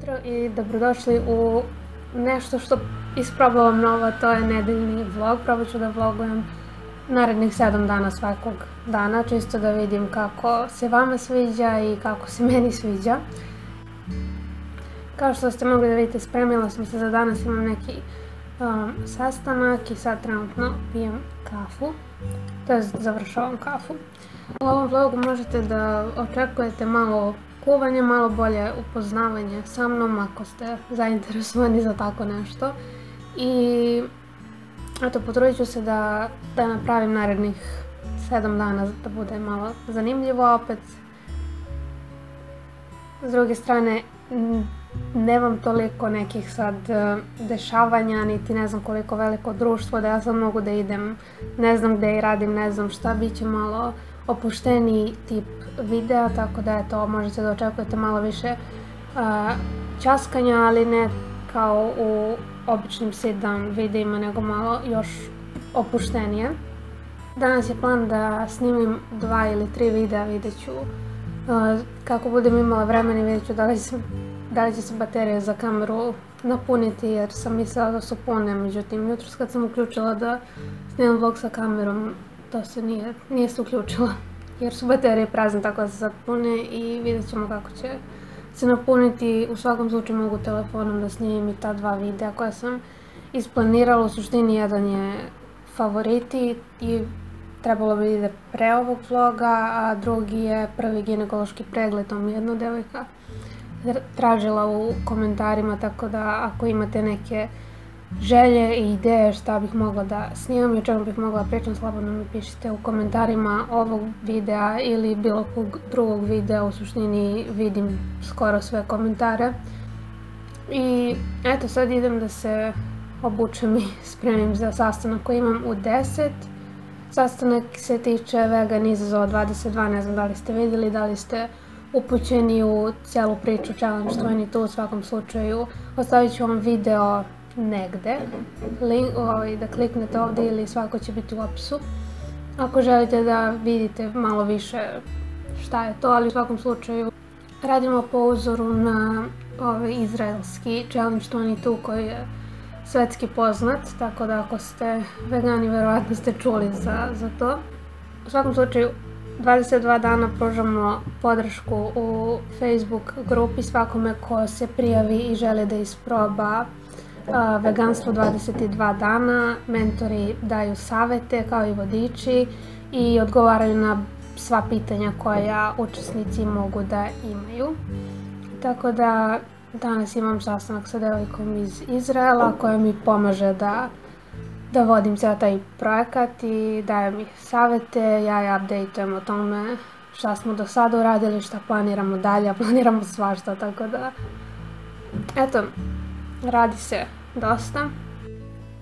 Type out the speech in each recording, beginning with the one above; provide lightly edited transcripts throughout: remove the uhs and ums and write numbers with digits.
jutro i dobrodošli u nešto što isprobavam novo, to je nedeljni vlog. Probat ću da vlogujem narednih 7 dana svakog dana, čisto da vidim kako se vama sviđa i kako se meni sviđa. Kao što ste mogli da vidite, spremila sam se za danas, imam neki sastanak i sad trenutno pijem kafu, to je završavam kafu. U ovom vlogu možete da očekujete malo kuvanje, malo bolje upoznavanje sa mnom ako ste zainteresovani za tako nešto. I eto, potrudit ću se da napravim narednih 7 dana da bude malo zanimljivo. Opet, s druge strane, nemam toliko nekih sad dešavanja, niti ne znam koliko veliko društvo da ja sad mogu da idem, ne znam gde i radim, ne znam šta, bit će malo opušteniji tip videa, tako da eto, možete da očekujete malo više ćaskanja, ali ne kao u običnim sit-down videima, nego malo još opuštenije. Danas je plan da snimim 2 ili 3 videa, vidjet ću kako budem imala vremena i vidjet ću da li će se baterije za kameru napuniti, jer sam mislila da su pune, međutim jutros kad sam uključila da snimam vlog sa kamerom, to se nije se uključila, jer su baterije prazne, tako da se sad pune i vidjet ćemo kako će se napuniti. U svakom slučaju mogu telefonom da snimim i ta 2 videa koja sam isplanirala. U suštini jedan je favoriti i trebalo bi da ide pre ovog vloga, a drugi je prvi ginekološki pregled, to mi jedna devojka tražila u komentarima, tako da ako imate neke želje i ideje šta bih mogla da snimam i o čemu bih mogla pričam, slobodno mi pišite u komentarima ovog videa ili bilo kog drugog videa. U suštini vidim skoro sve komentare. I eto, sad idem da se obučem i spremim za sastanak koji imam u 10. Sastanak se tiče vegan izazova 22, ne znam da li ste vidjeli, da li ste upućeni u cijelu priču Challenge 22. U svakom slučaju ostavit ću vam video negde, da kliknete ovdje ili svako će biti u opisu ako želite da vidite malo više šta je to, ali u svakom slučaju radimo po uzoru na izraelski Challenge 22 koji je svetski poznat, tako da ako ste vegani verovatno ste čuli za to. U svakom slučaju 22 dana pružamo podršku u Facebook grupi svakome ko se prijavi i želi da isproba veganstvo 22 dana. Mentori daju savete kao i vodiči i odgovaraju na sva pitanja koja učesnici mogu da imaju. Tako da danas imam sastanak sa devojkom iz Izraela koja mi pomaže da vodim cijel taj projekat i daje mi savete, ja je updateujem o tome šta smo do sada uradili, šta planiramo dalje, planiramo svašta, tako da eto, radi se dosta.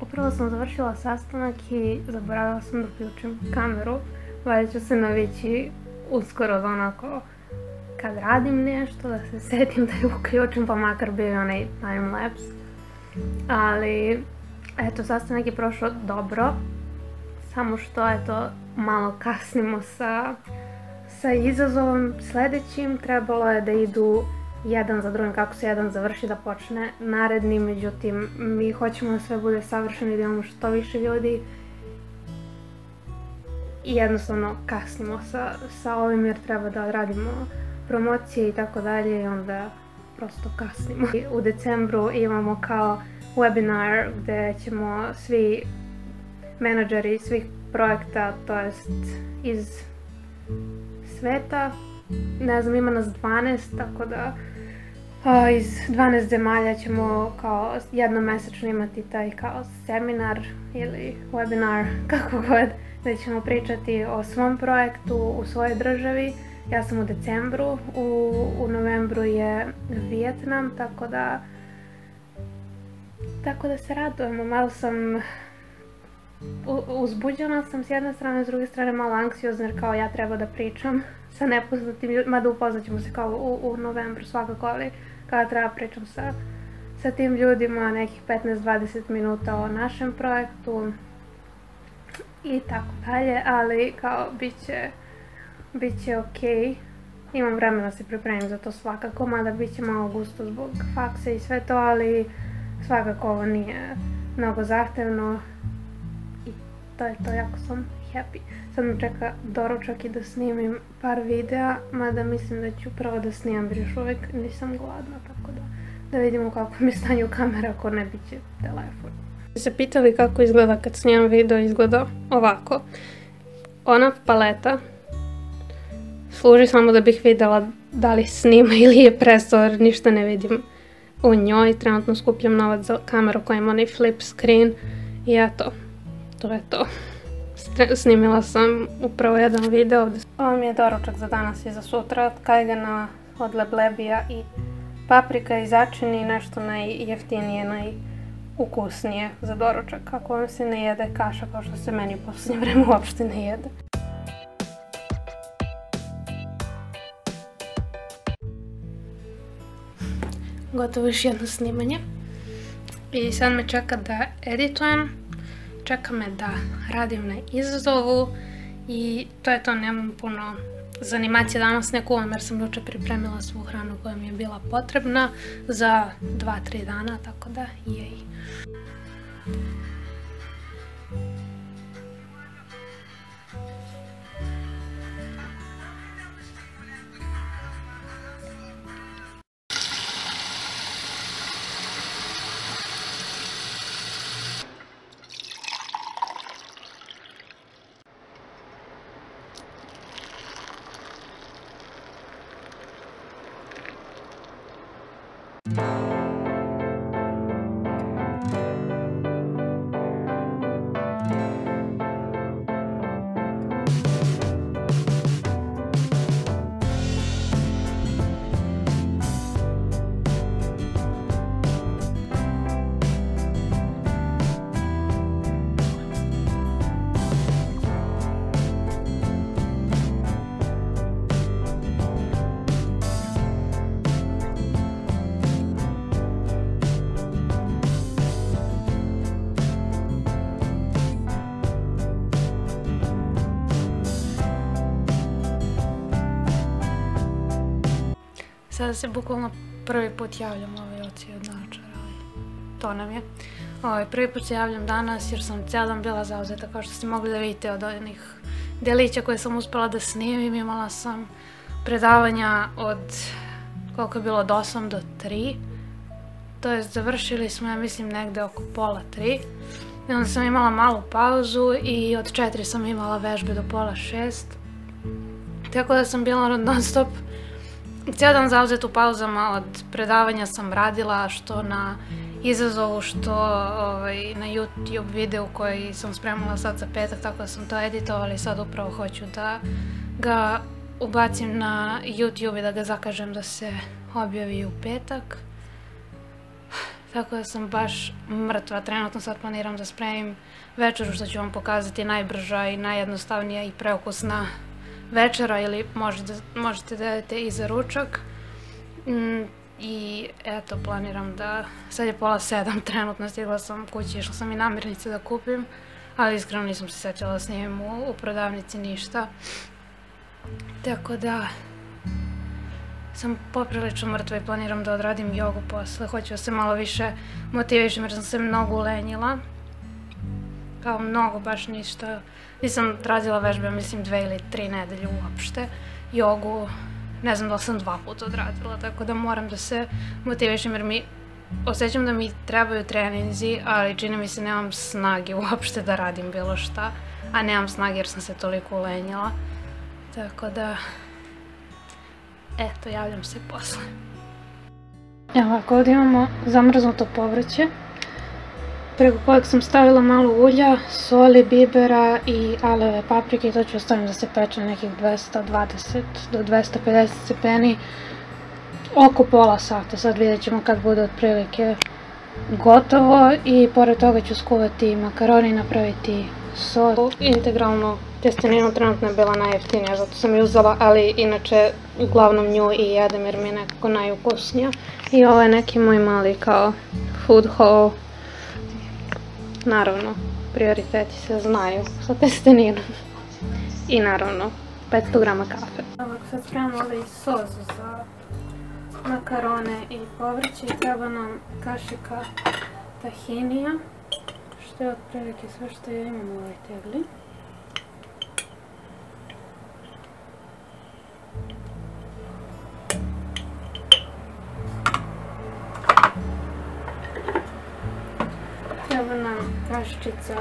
Upravo sam završila sastanak i zaboravila sam da uključim kameru, valjda ću se navići uskoro da onako kad radim nešto da se setim da ju uključim, pa makar bio onaj timelapse. Ali eto, sastanak je prošao dobro, samo što eto malo kasnimo sa izazovom sledećim. Trebalo je da idu jedan za drugim, kako se jedan završi da počne naredni, međutim mi hoćemo da sve bude savršeno i da imamo što više ljudi i jednostavno kasnimo sa ovim jer treba da radimo promocije i tako dalje i onda prosto kasnimo. U decembru imamo kao webinar gdje ćemo svi menadžeri svih projekta, to jest iz sveta, ne znam, ima nas 12, tako da iz 12 zemalja ćemo kao jednomesečno imati taj kao seminar ili webinar, kako god, gdje ćemo pričati o svom projektu u svojoj državi. Ja sam u decembru, u novembru je Vijetnam, tako da se radujemo. Malo sam uzbuđena sam s jedne strane, s druge strane malo anksiozna jer kao ja treba da pričam sa nepoznatim ljudima, mada upoznat ćemo se kao u novembru svakako, ali kao treba pričam sa tim ljudima nekih 15-20 minuta o našem projektu i tako dalje, ali kao bit će okej. imam vremena da se pripremim za to svakako, mada bit će malo gusto zbog faksa i sve to, ali svakako ovo nije mnogo zahtevno i to je to, jako sam happy. Sad mi čeka doručak i da snimim par videa, mada mislim da ću prvo da snimam jer još uvijek nisam gladna, tako da vidimo kako mi je stanju kamera ako ne bit će telefon. Se pitali kako izgleda kad snimam video, izgleda ovako. Ona paleta služi samo da bih vidjela da li snima ili je prestao jer ništa ne vidim u njoj. Trenutno skupljam novac za kameru koja ima onaj flip screen i eto, to je to. Snimila sam upravo jedan video. Ovo mi je doručak za danas i za sutra, od kajgana, od leblebija i paprika i začini i nešto najjeftinije, najukusnije za doručak. Kako vam se ne jede kaša kao što se meni u posljednje vreme uopšte ne jede. Gotovo još jedno snimanje. I sad me čeka da editujem. Čeka me da radim na izazovu. I to je to, nemam puno zanimacije danas, ne kuvam jer sam jučer pripremila svu hranu koja mi je bila potrebna za 2-3 dana, tako da jej. Sada se bukvalno prvi put javljam ovoj oci od naočara, ali to nam je. Prvi put se javljam danas jer sam cijel dan bila zauzeta, kao što ste mogli da vidite od onih delića koje sam uspela da snimim. Imala sam predavanja od, koliko je bilo, od 8 do 3. To jest završili smo, ja mislim, negde oko pola 3. I onda sam imala malu pauzu i od 4 sam imala vežbe do pola 6. Tako da sam bila non stop cijel dan zauzet u pauzama. Od predavanja sam radila što na izazovu, što na YouTube videu koji sam spremala sad za petak, tako da sam to editovala i sad upravo hoću da ga ubacim na YouTube i da ga zakažem da se objavi u petak. Tako da sam baš mrtva. Trenutno sad planiram da spremim večeru, što ću vam pokazati, najbrža i najjednostavnija i preukusna večera, ili možete da jedete i za ručak. I eto, planiram da, sad je pola 7 trenutno, stigla sam kući, išla sam i namirnice da kupim, ali iskreno nisam se sjećala da snimim u prodavnici ništa. Tako da sam poprilično mrtva i planiram da odradim jogu posle. Hoću da se malo više motivišem jer sam se mnogo ulenjila. Kao mnogo, baš ništa. Nisam radila vežbe, mislim 2 ili 3 nedelje uopšte. Jogu, ne znam da li sam 2 puta odradila, tako da moram da se motivišem jer osjećam da mi trebaju treninzi, ali čini mi se nemam snage uopšte da radim bilo šta, a nemam snage jer sam se toliko ulenjila. Tako da, eto, javljam se posle. Evo ovako, ovdje imamo zamrznuto povrće, preko kojeg sam stavila malo ulja, soli, bibera i aleve paprike i to ću ostaviti da se peče nekih 220 do 250 stepeni oko pola sata. Sad vidjet ćemo kad bude otprilike gotovo i pored toga ću skuvati makaroni i napraviti sos. Integralnu testeninu trenutno je bila najjeftinija, zato sam ju uzela, ali inače uglavnom nju i jedem jer mi je nekako najukusnija. I ovo je neki moj mali kao food haul. Naravno, prioriteti se znaju sa testeninom. I naravno, 500 grama kafe. Ovako sad spremamo ovaj sos za makarone i povrće i treba nam kašika tahinija, što je otprilike sve što ja imam u ovoj tegli. Treba nam kašičica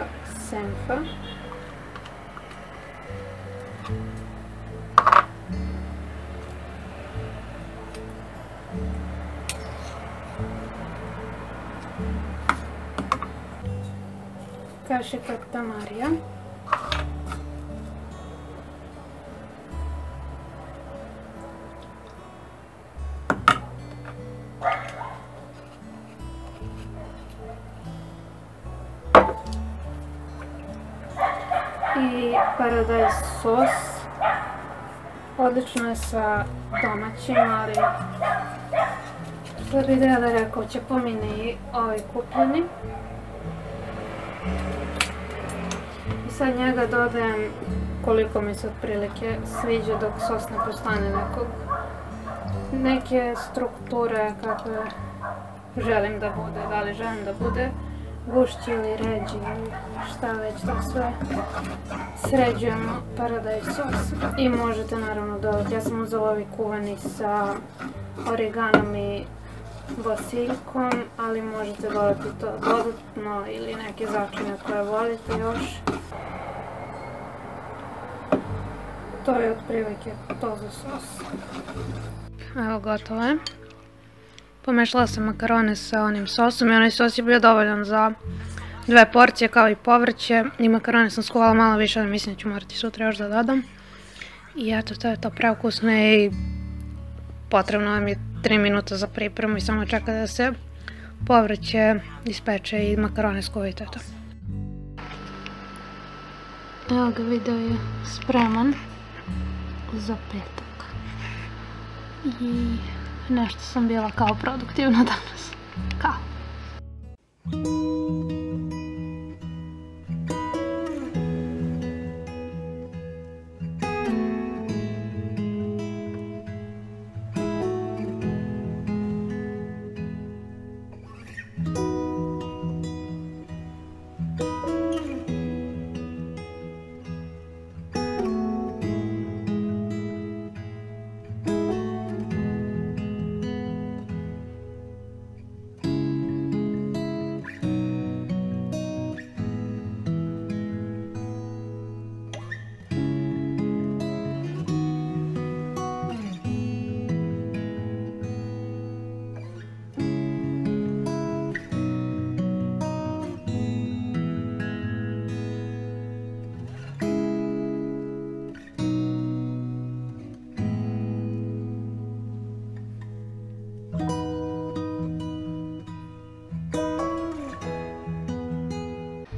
senfa. Kašika tamarija. I paradajz sos. Odlično je sa domaćim, ali što bi da rekao, će pomini ovaj kupljeni. I sad njega dodajem koliko mi se otprilike sviđa dok sos ne postane neke strukture kakve želim da bude. Da li želim da bude gušći ili ređi ili šta već, da sve sređujemo paradajz sos. I možete naravno dodati, ja sam uzela ovaj kuvani sa origanom i basiljkom, ali možete dodati to dodatno ili neke začine koje volite još. To je otprilike to za sos. Evo, gotovo je. Pomešala sam makarone sa onim sosom i onaj sos je bio dovoljan za 2 porcije kao i povrće. I makarone sam skuvala malo više, ali mislim da ću morati sutra još da dodam. I eto, to je to, preukusno je i potrebno vam je 3 minuta za pripremu i samo čeka da se povrće ispeče i makarone skuvite to. Evo ga, video je spreman za petak. I nešto sam bila kao produktivna danas. Kao.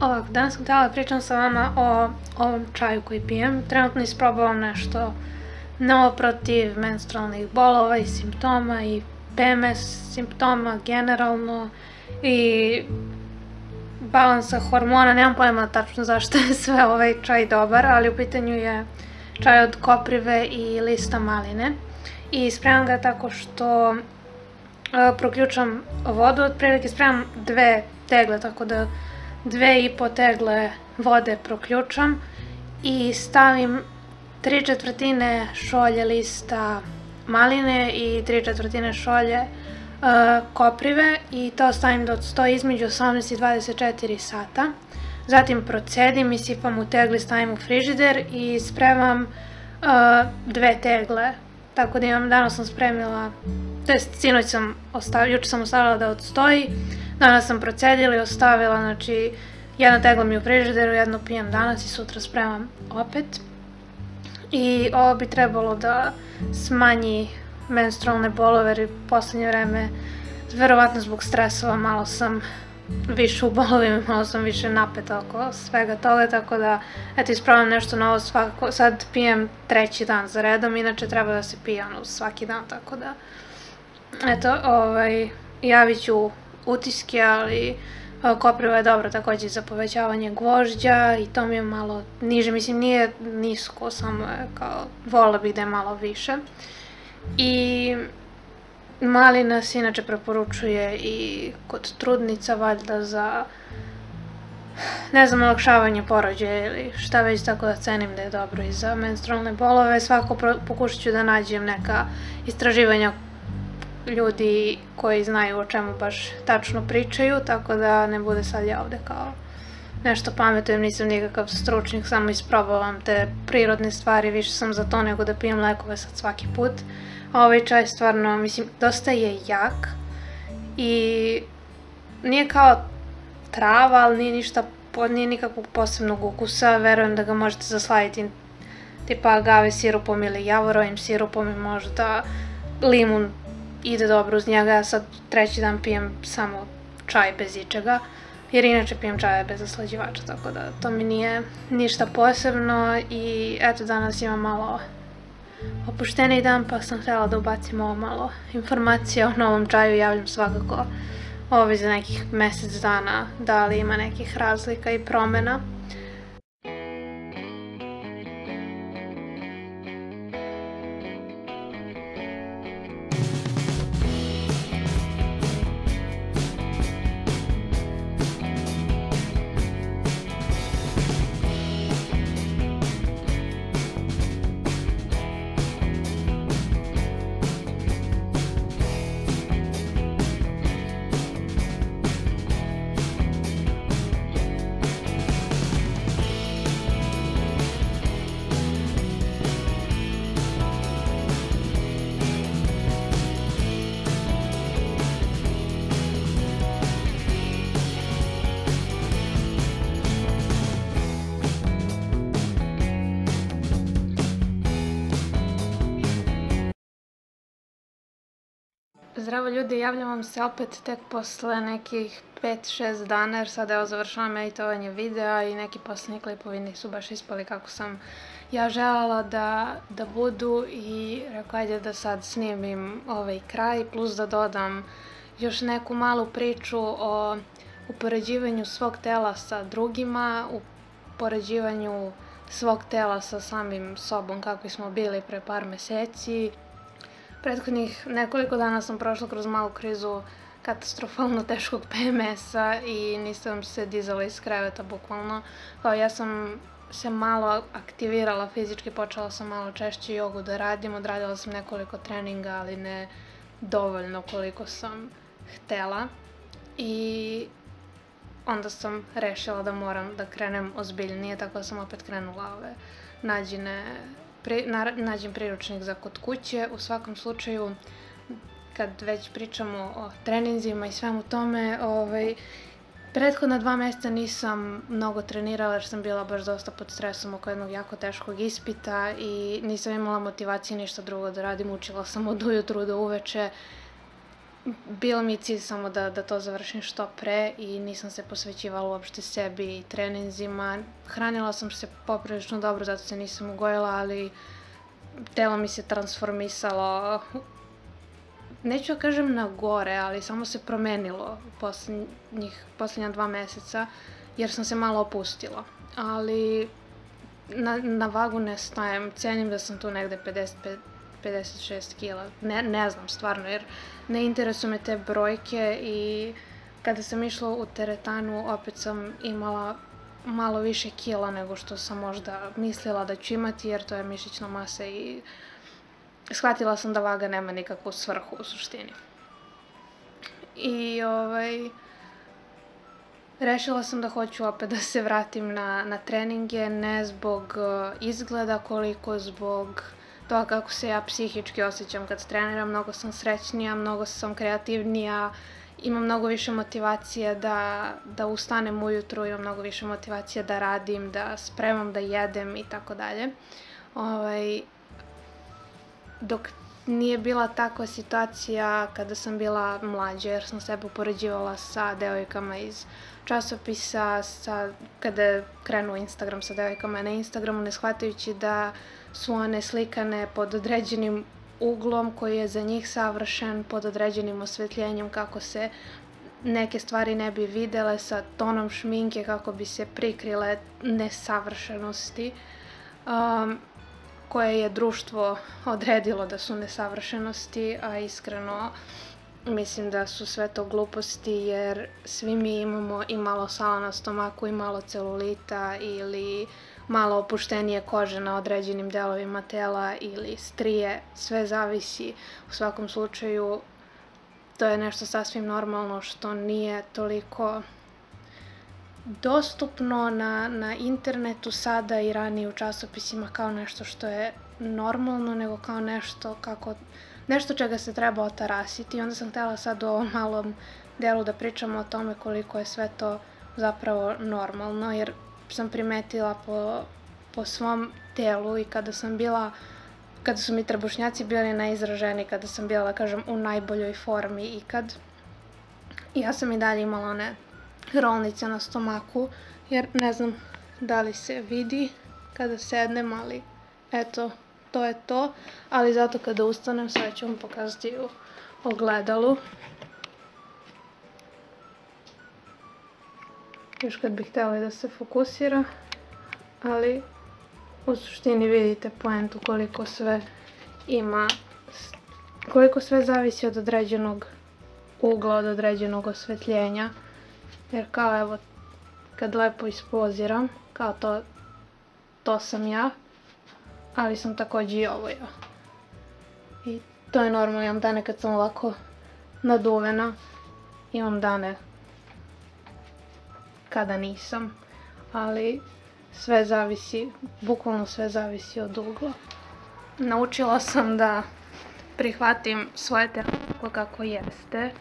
Ovako, danas sam htjela da pričam sa vama o ovom čaju koji pijem. Trenutno isprobavam nešto novo protiv menstrualnih bolova i simptoma i PMS simptoma generalno i balansa hormona. Nemam pojma tačno zašto je sve ovaj čaj dobar, ali u pitanju je čaj od koprive i lista maline. I spremam ga tako što proključam vodu, otprilike spremam 2 tegle, tako da 2,5 tegle vode proključam i stavim 3/4 šolje lista maline i 3/4 šolje koprive i to stavim da odstoji između 18 i 24 sata. Zatim procedim i sipam u tegli, stavim u frižider i spremam 2 tegle. Tako da imam, danas sam spremila, to jest sinoć sam ostavila, juče sam ostavila da odstoji. Danas sam procedila i ostavila, znači jedna tegla mi u frižideru, jednu pijem danas i sutra spremam opet. I ovo bi trebalo da smanji menstrualne bolove, jer u poslednje vreme, verovatno zbog stresova, malo sam više u bolovima, malo sam više napeta oko svega toga, tako da eto, ispravam nešto novo svakako. Sad pijem 3. dan za redom, inače treba da se pije svaki dan, tako da eto, javit ću utiske, ali Koprivo je dobro također za povećavanje gvožđa i to mi je malo niže, mislim nije nisko, samo je kao, voljela bih da je malo više. I malina se inače preporučuje i kod trudnica, valjda za, ne znam, olakšavanje porođaja ili šta već, tako da cenim da je dobro i za menstrualne bolove. Svako pokušat ću da nađem neka istraživanja ljudi koji znaju o čemu baš tačno pričaju, tako da ne bude sad ja ovde kao nešto pametujem, nisam nikakav stručnjak, samo isprobavam te prirodne stvari, više sam za to nego da pijem lekove sad svaki put. A ovaj čaj stvarno, mislim, dosta je jak i nije kao trava, ali nije nikakvog posebnog ukusa, verujem da ga možete zasladiti tipa agave sirupom ili javorovim sirupom i možda limun ide dobro uz njega. Ja sad treći dan pijem samo čaj bez ičega, jer inače pijem čaje bez zaslađivača, tako da to mi nije ništa posebno. I eto, danas imam malo opušteniji dan, pa sam htjela da ubacim ovo malo informacija o novom čaju. Javljam svakako za nekih mjesec dana da li ima nekih razlika i promjena. Zdravo ljudi, javljam vam se opet tek posle nekih 5-6 dana, jer sada evo završavam editovanje videa i neki posljednji klipovi nisu baš ispali kako sam ja željela da budu, i rekao ajde da sad snimim ovaj kraj, plus da dodam još neku malu priču o upoređivanju svog tela sa drugima, upoređivanju svog tela sa samim sobom kakvi smo bili pre par meseci. Prethodnih nekoliko dana sam prošla kroz malu krizu katastrofalno teškog PMS-a i nisam se dizala iz kreveta, bukvalno. Kao ja sam se malo aktivirala fizički, počela sam malo češće jogu da radim, odradila sam nekoliko treninga, ali ne dovoljno koliko sam htela. I onda sam rešila da moram da krenem ozbiljnije, tako da sam opet krenula ove nađem priručnik za kod kuće. U svakom slučaju, kad već pričamo o treninzima i svemu tome, prethodna 2 mjeseca nisam mnogo trenirala jer sam bila baš dosta pod stresom oko jednog jako teškog ispita i nisam imala motivacije ništa drugo da radim. Učila sam od ujutru do uveče. Bilo mi je cilj samo da to završim što pre i nisam se posvećivala uopšte sebi i treninzima. Hranila sam se poprilično dobro, zato se nisam ugojila, ali telo mi se transformisalo, neću da kažem na gore, ali samo se promenilo posljednja 2 mjeseca jer sam se malo opustila. Ali na vagu ne stajem, cenim da sam tu negde 56 kila, ne znam stvarno, jer ne interesuju me te brojke. I kada sam išla u teretanu opet sam imala malo više kila nego što sam možda mislila da ću imati, jer to je mišićna masa i shvatila sam da vaga nema nikakvu svrhu u suštini. I rešila sam da hoću opet da se vratim na treninge, ne zbog izgleda koliko zbog toga kako se ja psihički osjećam kad treniram. Mnogo sam srećnija, mnogo sam kreativnija, imam mnogo više motivacije da ustanem ujutru, imam mnogo više motivacije da radim, da spremam, da jedem i tako dalje. Dok nije bila takva situacija kada sam bila mlađa, jer sam sebe upoređivala sa devojkama iz časopisa, kada je krenuo Instagram sa devojkama na Instagramu, ne shvatajući da su one slikane pod određenim uglom koji je za njih savršen, pod određenim osvetljenjem kako se neke stvari ne bi videle sa tonom šminke kako bi se prikrile nesavršenosti koje je društvo odredilo da su nesavršenosti, a iskreno mislim da su sve to gluposti, jer svi mi imamo i malo sala na stomaku i malo celulita ili malo opuštenije kože na određenim delovima tela ili strije, sve zavisi. U svakom slučaju to je nešto sasvim normalno što nije toliko dostupno na internetu sada i ranije u časopisima kao nešto što je normalno, nego kao nešto čega se treba otarasiti. I onda sam htjela sad u ovom malom delu da pričamo o tome koliko je sve to zapravo normalno, jer sam primetila po svom telu i kada su mi trbušnjaci bili najizraženiji, kada sam bila, da kažem, u najboljoj formi ikad. Ja sam i dalje imala one rolnice na stomaku, jer ne znam da li se vidi kada sednem, ali eto, to je to. Ali zato kada ustanem, sad ću vam pokazati u ogledalu. Još kad bih htjela da se fokusira, ali u suštini vidite poentu koliko sve ima, koliko sve zavisi od određenog ugla, od određenog osvetljenja. Jer kao evo, kad lepo ispoziram, kao to sam ja, ali sam također i ovo ja. I to je normalno, imam dane kad sam ovako naduvena, imam dane kada nisam, ali sve zavisi, bukvalno sve zavisi od ugla. Naučila sam da prihvatim svoje telo kako jeste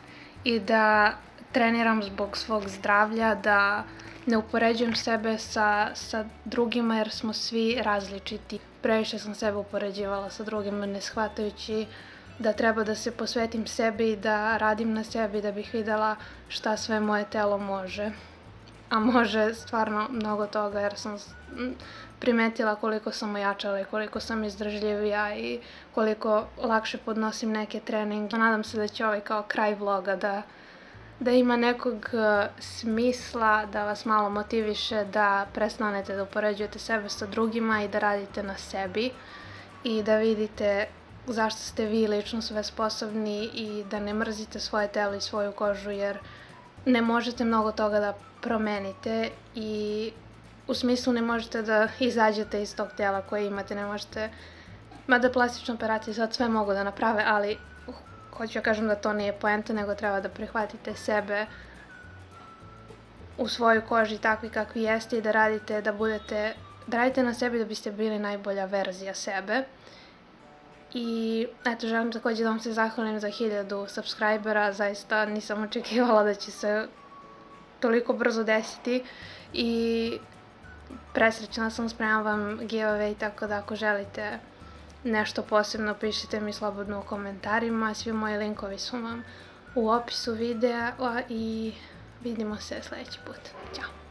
i da treniram zbog svog zdravlja, da ne upoređujem sebe sa drugima jer smo svi različiti. Previše sam sebe upoređivala sa drugima, ne shvatajući da treba da se posvetim sebi i da radim na sebi da bih vidjela šta sve moje telo može. A može stvarno mnogo toga, jer sam primetila koliko sam ojačala i koliko sam izdržljivija i koliko lakše podnosim neke treninge. Nadam se da će ovaj kao kraj vloga da ima nekog smisla, da vas malo motiviše da prestanete da upoređujete sebe sa drugima i da radite na sebi i da vidite zašto ste vi lično sve sposobni i da ne mrzite svoje telo i svoju kožu, jer ne možete mnogo toga da promenite i u smislu ne možete da izađete iz tog tela koje imate, ne možete, mada plastične operacije sad sve mogu da naprave, ali hoću ja kažem da to nije poenta, nego treba da prihvatite sebe u svojoj koži takvi kakvi jeste i da radite na sebi da biste bili najbolja verzija sebe. I eto, želim također da vam se zahvalim za 1000 subscribera, zaista nisam očekivala da će se toliko brzo desiti i presrećna sam, spremam vam giveaway, tako da ako želite nešto posebno pišite mi slobodno u komentarima, svi moji linkovi su vam u opisu videa i vidimo se sljedeći put. Ćao!